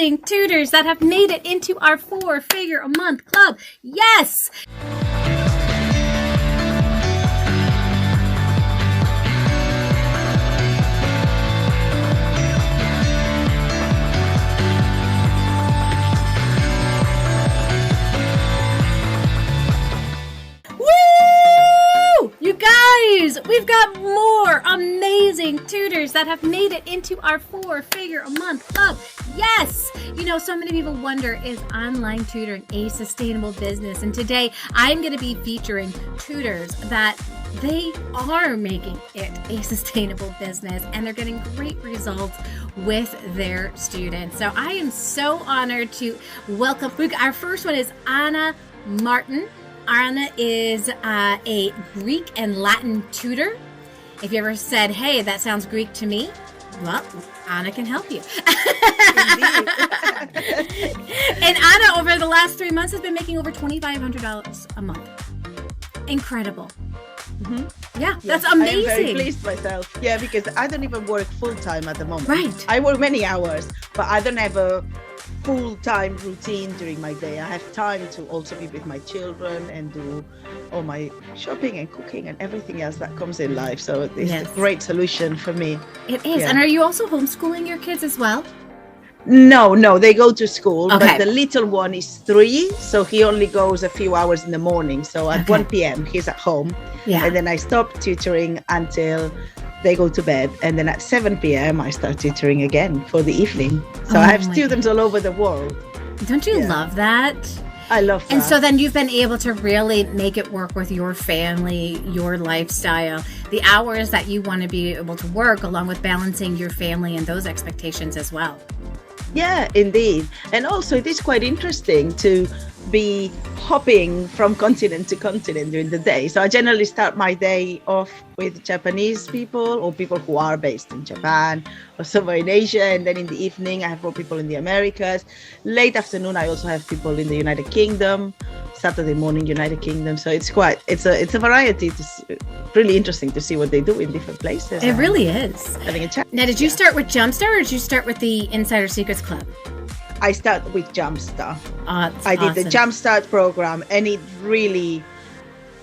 amazing tutors that have made it into our 4-figure-a-month club. Yes! You guys, we've got more amazing tutors that have made it into our 4-figure-a-month club. Yes! You know, so many people wonder, is online tutoring a sustainable business? And today I'm going to be featuring tutors that they are making it a sustainable business and they're getting great results with their students. So I am so honored to welcome, our first one is Anna Martin. Anna is a Greek and Latin tutor. If you ever said, hey, that sounds Greek to me, well, Anna can help you. And Anna, over the last 3 months, has been making over $2,500 a month. Incredible. Mm-hmm. Yeah, that's amazing. I'm very pleased myself. Yeah, because I don't even work full-time at the moment. Right. I work many hours, but I don't have a full-time routine during my day. I have time to also be with my children and do all my shopping and cooking and everything else that comes in life. So it's a great solution for me. It is. Yeah. And are you also homeschooling your kids as well? No, they go to school, okay. But the little one is 3, so he only goes a few hours in the morning. So at 1 p.m. he's at home, and then I stop tutoring until they go to bed, and then at 7 p.m. I start tutoring again for the evening. So I have students all over the world. Don't you love that? I love that. And so then you've been able to really make it work with your family, your lifestyle, the hours that you want to be able to work, along with balancing your family and those expectations as well. Yeah, indeed. And also it is quite interesting to be hopping from continent to continent during the day. So I generally start my day off with Japanese people or people who are based in Japan or somewhere in Asia. And then in the evening, I have more people in the Americas. Late afternoon, I also have people in the United Kingdom. Saturday morning, United Kingdom. So it's a variety. It's really interesting to see what they do in different places. It really is. Having a chat. Now, did you start with Jumpstart or did you start with the Insider Secrets Club? I started with Jumpstart. I did the Jumpstart program, and it really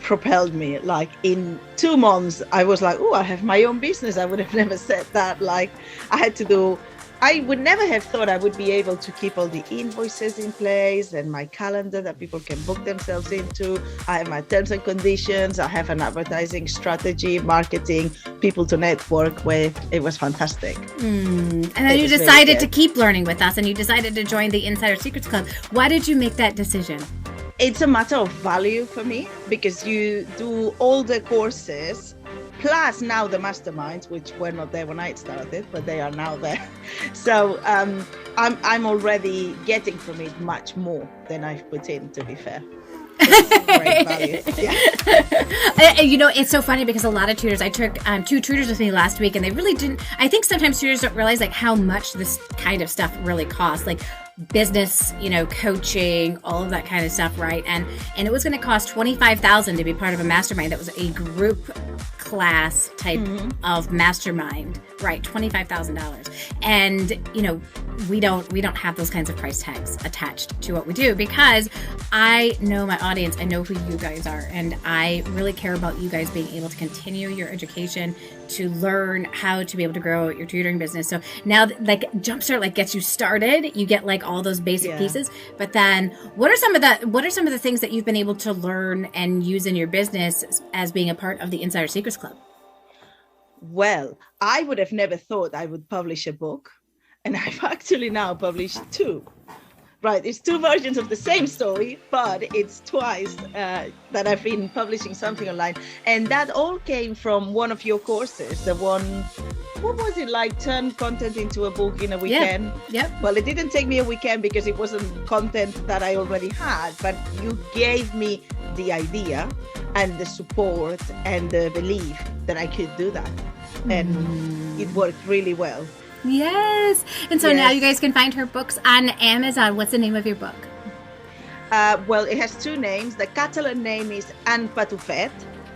propelled me. Like in 2 months, I was like, oh, I have my own business. I would have never said that. Like I would never have thought I would be able to keep all the invoices in place and my calendar that people can book themselves into. I have my terms and conditions. I have an advertising strategy, marketing, people to network with. It was fantastic. And then you decided to keep learning with us and you decided to join the Insider Secrets Club. Why did you make that decision? It's a matter of value for me because you do all the courses plus now the masterminds, which were not there when I started, but they are now there. So I'm already getting from it much more than I've put in, to be fair. It's great value. Yeah. You know, it's so funny because a lot of tutors, I took 2 tutors with me last week and they really didn't, I think sometimes tutors don't realize like how much this kind of stuff really costs. Like business, you know, coaching, all of that kind of stuff, right? And it was going to cost $25,000 to be part of a mastermind that was a group class type of mastermind, right? $25,000. And you know, we don't have those kinds of price tags attached to what we do because I know my audience, I know who you guys are, and I really care about you guys being able to continue your education, to learn how to be able to grow your tutoring business. So now like Jumpstart like gets you started, you get like all those basic pieces, but then what are some of the things that you've been able to learn and use in your business as being a part of the Insider Secrets Club? Well, I would have never thought I would publish a book, and I've actually now published 2. Right, it's 2 versions of the same story, but it's twice that I've been publishing something online. And that all came from one of your courses, the one, what was it, like turn content into a book in a weekend? Yep. Well, it didn't take me a weekend because it wasn't content that I already had, but you gave me the idea and the support and the belief that I could do that. And it worked really well. Yes. And so now you guys can find her books on Amazon. What's the name of your book? Well, it has 2 names. The Catalan name is En Patufet,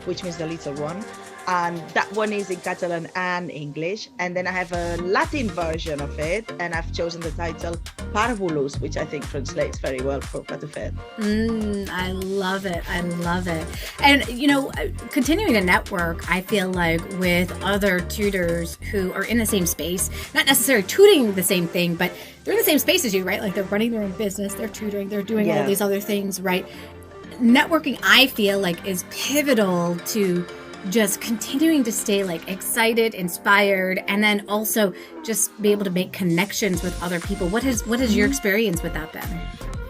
which means the little one. And that one is in Catalan and English. And then I have a Latin version of it, and I've chosen the title Parvulus, which I think translates very well for Patufet. I love it. I love it. And, you know, continuing to network, I feel like, with other tutors who are in the same space, not necessarily tutoring the same thing, but they're in the same space as you, right? Like they're running their own business, they're tutoring, they're doing all these other things, right? Networking, I feel like, is pivotal to just continuing to stay like excited, inspired, and then also just be able to make connections with other people. What is your experience with that been?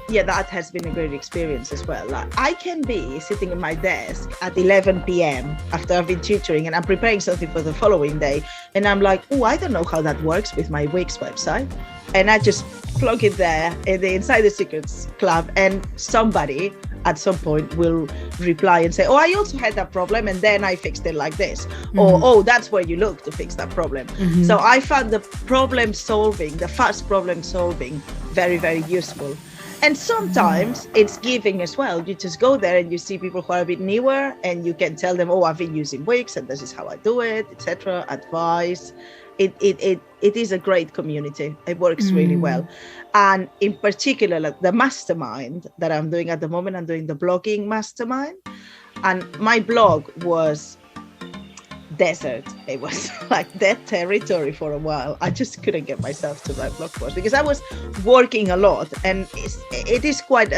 Yeah, that has been a great experience as well. Like, I can be sitting at my desk at 11 p.m. after I've been tutoring and I'm preparing something for the following day. And I'm like, oh, I don't know how that works with my Wix website. And I just plug it there in the Insider Secrets Club, and somebody at some point will reply and say, oh, I also had that problem and then I fixed it like this. Or, oh, that's where you look to fix that problem. So I found the fast problem solving very, very useful. And sometimes it's giving as well. You just go there and you see people who are a bit newer and you can tell them, oh, I've been using Wix and this is how I do it, etc. Advice. It is a great community. It works really well. And in particular, like the mastermind that I'm doing at the moment, I'm doing the blogging mastermind. And my blog was desert. It was like dead territory for a while. I just couldn't get myself to write blog posts because I was working a lot, and it is quite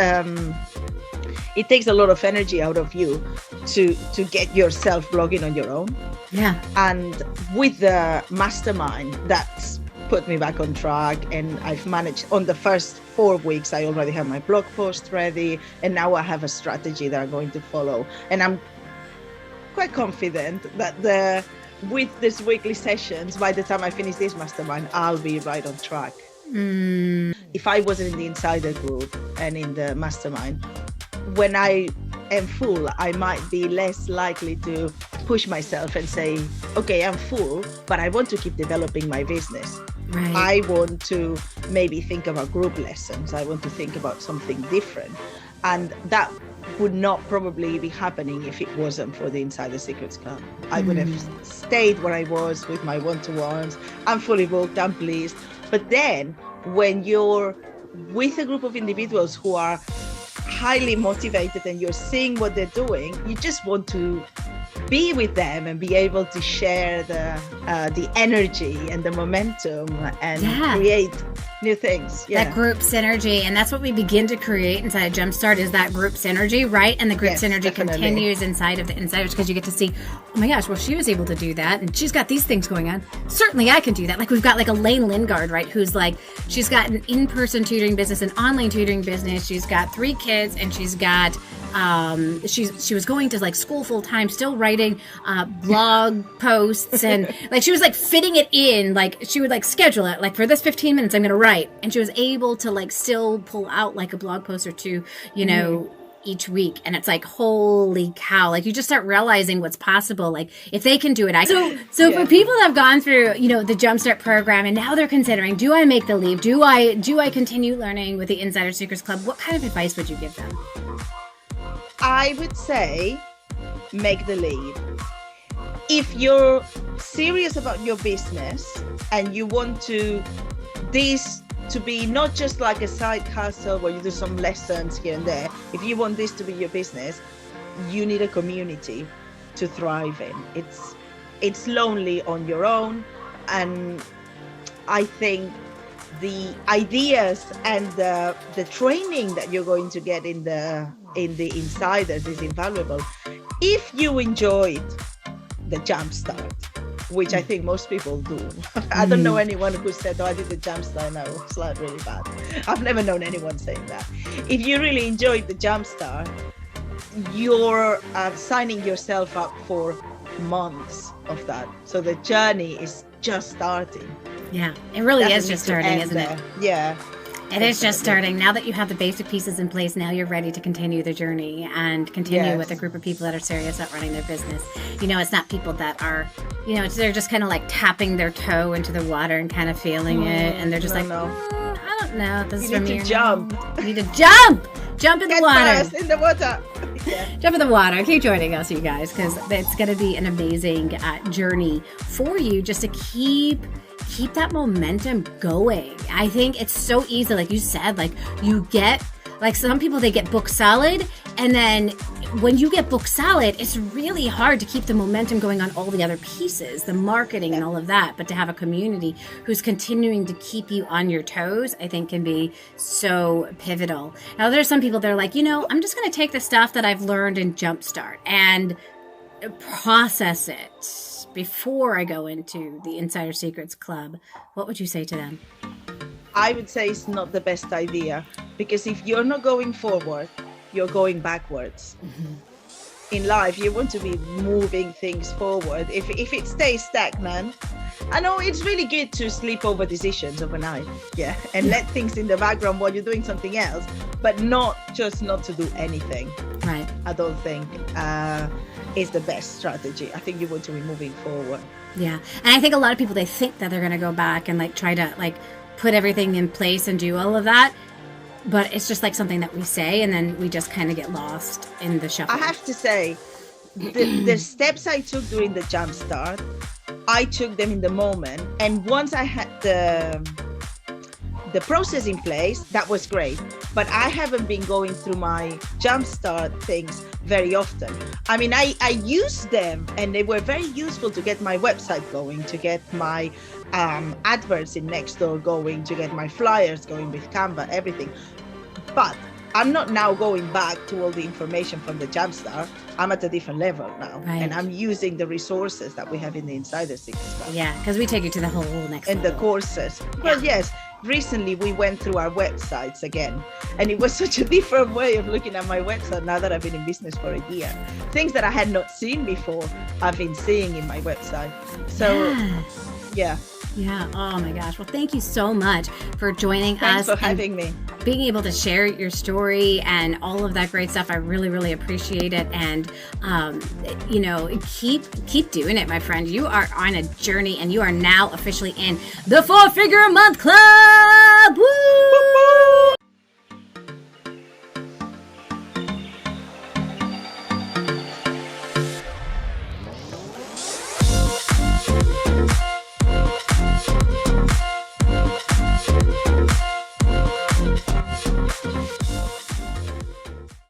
it takes a lot of energy out of you to get yourself blogging on your own. Yeah. And with the mastermind, that's put me back on track, and I've managed, on the first 4 weeks I already have my blog post ready, and now I have a strategy that I'm going to follow, and I'm quite confident that with these weekly sessions, by the time I finish this mastermind, I'll be right on track. If I wasn't in the insider group and in the mastermind, when I am full, I might be less likely to push myself and say, okay, I'm full, but I want to keep developing my business. Right. I want to maybe think about group lessons. I want to think about something different. And that would not probably be happening if it wasn't for the Insider Secrets Club. I would have stayed where I was with my one-to-ones. I'm fully booked, I'm pleased. But then when you're with a group of individuals who are highly motivated and you're seeing what they're doing, you just want to be with them and be able to share the energy and the momentum and create new things. That group synergy, and that's what we begin to create inside of Jumpstart, is that group synergy, right? And the group synergy continues inside of the insiders, because you get to see, oh my gosh, well, she was able to do that, and she's got these things going on. Certainly I can do that. Like, we've got like Elaine Lingard, right, who's like, she's got an in-person tutoring business, an online tutoring business, she's got 3 kids, and she's got she was going to like school full time, still writing blog posts, and like she was like fitting it in, like she would like schedule it, like for this 15 minutes I'm gonna write, and she was able to like still pull out like a blog post or two, you know, each week. And it's like, holy cow, like you just start realizing what's possible, like if they can do it. So for people that have gone through, you know, the Jumpstart program, and now they're considering, do I make the leap, do I continue learning with the Insider Secrets Club, what kind of advice would you give them? I would say make the leap. If you're serious about your business and you want this to be not just like a side hustle where you do some lessons here and there, if you want this to be your business, you need a community to thrive in. It's lonely on your own, and I think the ideas and the training that you're going to get in the insiders is invaluable. If you enjoyed the Jumpstart, which I think most people do. I don't know anyone who said, oh, I did the Jumpstart, no, it's like really bad. I've never known anyone saying that. If you really enjoyed the Jumpstart, you're signing yourself up for months of that. So the journey is just starting. Yeah, it really is just starting, isn't it? Yeah. It is just starting. Now that you have the basic pieces in place, now you're ready to continue the journey and continue with a group of people that are serious about running their business. You know, it's not people that are, you know, they're just kind of like tapping their toe into the water and kind of feeling it. And they're just I don't know. This is for me. You need to jump. You need to jump. Jump in the Get water. first in the water. Yeah. Jump in the water. Keep joining us, you guys, because it's going to be an amazing journey for you just to keep that momentum going. I think it's so easy, like you said, like you get, like some people, they get book solid, and then when you get book solid, it's really hard to keep the momentum going on all the other pieces, the marketing and all of that. But to have a community who's continuing to keep you on your toes, I think can be so pivotal. Now, there's some people that are like, I'm just going to take the stuff that I've learned in Jumpstart and process it before I go into the Insider Secrets Club. What would you say to them? I would say it's not the best idea, because if you're not going forward, you're going backwards. Mm-hmm. In life, you want to be moving things forward. If it stays stagnant, I know it's really good to sleep over decisions overnight, and let things in the background while you're doing something else, but not to do anything. Right. I don't think is the best strategy. I think you want to be moving forward. Yeah, and I think a lot of people, they think that they're going to go back and like try to like put everything in place and do all of that. But it's just like something that we say, and then we just kind of get lost in the shuffle. I have to say, the steps I took during the Jumpstart, I took them in the moment. And once I had the process in place, that was great. But I haven't been going through my Jumpstart things very often. I mean, I used them, and they were very useful to get my website going, to get my adverts in Nextdoor going, to get my flyers going with Canva, everything. But I'm not now going back to all the information from the Jumpstart. I'm at a different level now, right. And I'm using the resources that we have in the Insider Secrets Club. Yeah, because we take you to the whole next and level. The courses. Well, yes, recently we went through our websites again, and it was such a different way of looking at my website now that I've been in business for a year. Things that I had not seen before, I've been seeing in my website. So, yeah. Yeah. Oh my gosh. Well, thank you so much for joining us. Thanks for having me. Being able to share your story and all of that great stuff. I really, really appreciate it. And, keep doing it, my friend. You are on a journey, and you are now officially in the 4-Figure a Month Club. Woo!